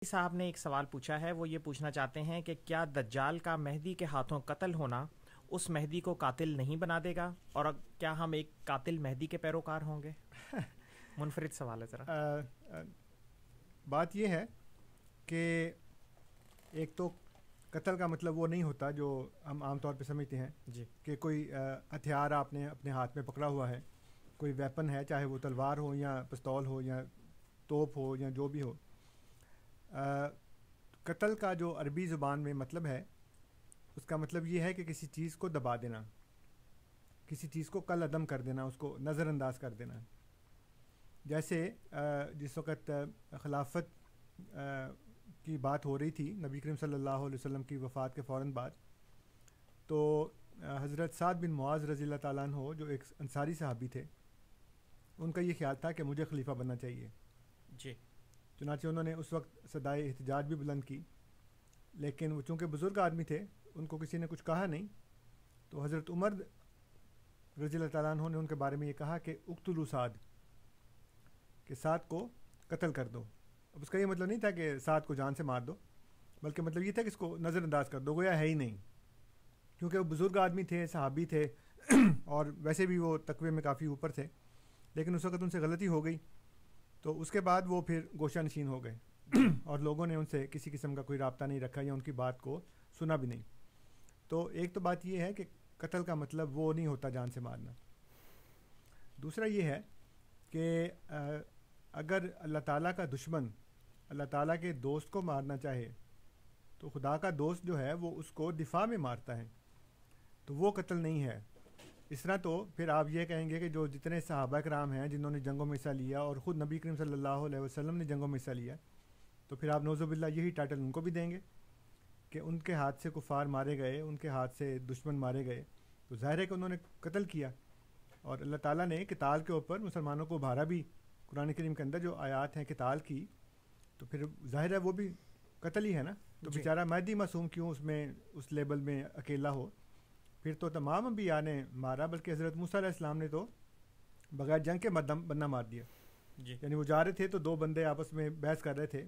صاحب نے ایک سوال پوچھا ہے، وہ یہ پوچھنا چاہتے ہیں کہ کیا دجال کا مہدی کے ہاتھوں قتل ہونا اس مہدی کو قاتل نہیں بنا دے گا، اور کیا ہم ایک قاتل مہدی کے پیروکار ہوں گے؟ منفرد سوال ہے ذرا۔ بات یہ ہے کہ ایک تو قتل کا مطلب وہ نہیں ہوتا جو ہم عام طور پہ سمجھتے ہیں جی، کہ کوئی ہتھیار آپ نے اپنے ہاتھ میں پکڑا ہوا ہے، کوئی ویپن ہے، چاہے وہ تلوار ہو یا پستول ہو یا توپ ہو یا جو بھی ہو۔ قتل کا جو عربی زبان میں مطلب ہے، اس کا مطلب یہ ہے کہ کسی چیز کو دبا دینا، کسی چیز کو کل عدم کر دینا، اس کو نظر انداز کر دینا۔ جیسے جس وقت خلافت کی بات ہو رہی تھی نبی کریم صلی اللہ علیہ وسلم کی وفات کے فوراً بعد، تو حضرت سعد بن معاذ رضی اللہ تعالیٰ عنہ جو ایک انصاری صحابی تھے، ان کا یہ خیال تھا کہ مجھے خلیفہ بننا چاہیے۔ جی، چنانچہ انہوں نے اس وقت صدائے احتجاج بھی بلند کی، لیکن وہ چونکہ بزرگ آدمی تھے، ان کو کسی نے کچھ کہا نہیں، تو حضرت عمر رضی اللہ تعالیٰ عنہ نے ان کے بارے میں یہ کہا کہ اقتلوا سعد، کہ سعد کو قتل کر دو۔ اب اس کا یہ مطلب نہیں تھا کہ سعد کو جان سے مار دو، بلکہ مطلب یہ تھا کہ اس کو نظر انداز کر دو، گویا ہے ہی نہیں، کیونکہ وہ بزرگ آدمی تھے، صحابی تھے، اور ویسے بھی وہ تقوی میں کافی اوپر تھے، لیکن اس وقت ان سے غلطی ہو گئی، تو اس کے بعد وہ پھر گوشہ نشین ہو گئے اور لوگوں نے ان سے کسی قسم کا کوئی رابطہ نہیں رکھا یا ان کی بات کو سنا بھی نہیں۔ تو ایک تو بات یہ ہے کہ قتل کا مطلب وہ نہیں ہوتا جان سے مارنا۔ دوسرا یہ ہے کہ اگر اللہ تعالیٰ کا دشمن اللہ تعالیٰ کے دوست کو مارنا چاہے تو خدا کا دوست جو ہے وہ اس کو دفاع میں مارتا ہے، تو وہ قتل نہیں ہے۔ اس طرح تو پھر آپ یہ کہیں گے کہ جو جتنے صحابہ کرام ہیں جنہوں نے جنگوں میں حصہ لیا، اور خود نبی کریم صلی اللہ علیہ وسلم نے جنگوں میں حصہ لیا، تو پھر آپ نعوذ باللہ یہی ٹائٹل ان کو بھی دیں گے کہ ان کے ہاتھ سے کفار مارے گئے، ان کے ہاتھ سے دشمن مارے گئے، تو ظاہر ہے کہ انہوں نے قتل کیا۔ اور اللہ تعالیٰ نے قتال کے اوپر مسلمانوں کو ابھارا بھی، قرآن کریم کے اندر جو آیات ہیں قتال کی، تو پھر ظاہر ہے وہ بھی قتل ہی ہے نا۔ تو بیچارہ مہدی معصوم کیوں اس لیبل میں اکیلا ہو؟ پھر تو تمام انبیاء نے مارا، بلکہ حضرت موسیٰ علیہ السلام نے تو بغیر جنگ کے بندہ مار دیا۔ یعنی وہ جا رہے تھے تو دو بندے آپس میں بحث کر رہے تھے،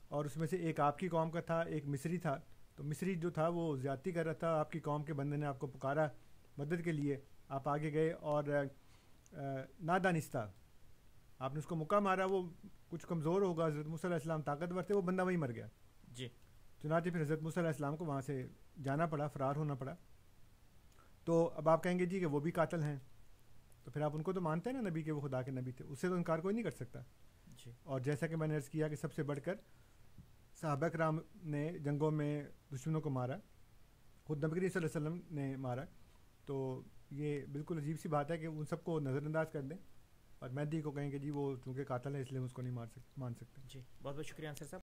اور اس میں سے ایک آپ کی قوم کا تھا، ایک مصری تھا، تو مصری جو تھا وہ زیادتی کر رہا تھا، آپ کی قوم کے بندے نے آپ کو پکارا مدد کے لیے، آپ آگے گئے اور نادانستہ آپ نے اس کو مکہ مارا، وہ کچھ کمزور ہوگا، حضرت موسیٰ علیہ السلام طاقتور تھے، وہ بندہ وہیں مر گیا۔ جی، چنانچہ پھر حضرت موسیٰ علیہ السلام کو وہاں سے جانا پڑا، فرار ہونا پڑا۔ تو اب آپ کہیں گے جی کہ وہ بھی قاتل ہیں، تو پھر آپ ان کو تو مانتے ہیں نا نبی، کہ وہ خدا کے نبی تھے، اس سے تو انکار کوئی نہیں کر سکتا۔ جی، اور جیسا کہ میں نے عرض کیا کہ سب سے بڑھ کر صحابہ کرام نے جنگوں میں دشمنوں کو مارا، خود نبی کریم صلی اللہ علیہ وسلم نے مارا، تو یہ بالکل عجیب سی بات ہے کہ ان سب کو نظر انداز کر دیں اور مہدی کو کہیں کہ جی وہ چونکہ قاتل ہے اس لیے ہم اس کو نہیں مان سکتے۔ جی، بہت بہت شکریہ انصر صاحب۔